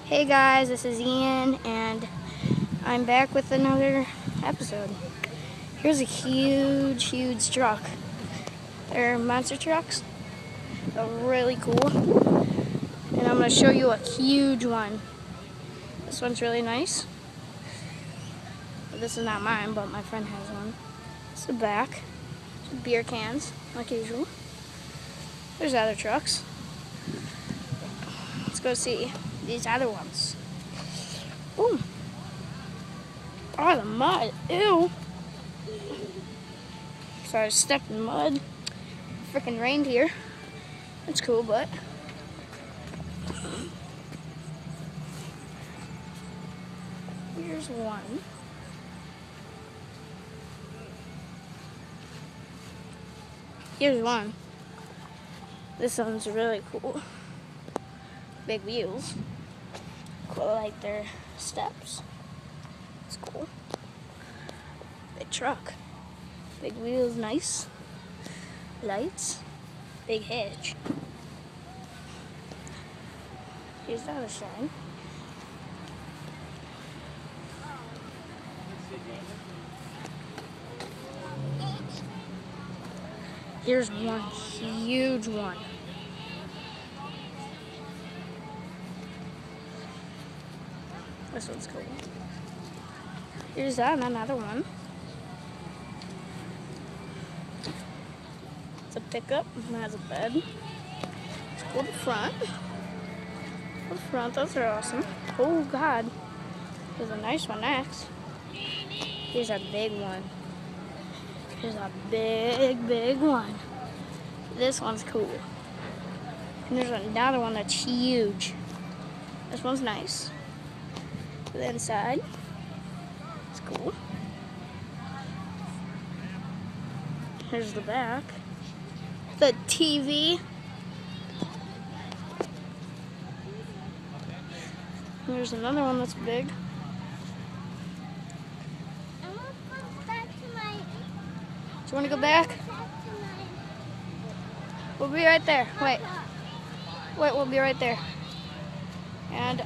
Hey guys, this is Ian, and I'm back with another episode. Here's a huge truck. They're monster trucks. They're really cool. And I'm going to show you a huge one. This one's really nice. This is not mine, but my friend has one. It's the back. Beer cans, like usual. There's other trucks. Let's go see these other ones. Ooh. Oh, the mud. Ew. So I stepped in mud. Freaking rained here. It's cool, but here's one. Here's one. This one's really cool. Big wheels. Cool, like their steps. It's cool. Big truck. Big wheels, nice. Lights. Big hitch. Here's the other side. Here's one huge one. This one's cool. Here's another one. It's a pickup. It has a bed. It's cool. The front, those are awesome. Oh God. Here's a nice one next. Here's a big one. Here's a big one. This one's cool. And there's another one that's huge. This one's nice. The inside, it's cool. Here's the back. The TV. Here's another one that's big. Do you want to go back? We'll be right there. Wait, we'll be right there. And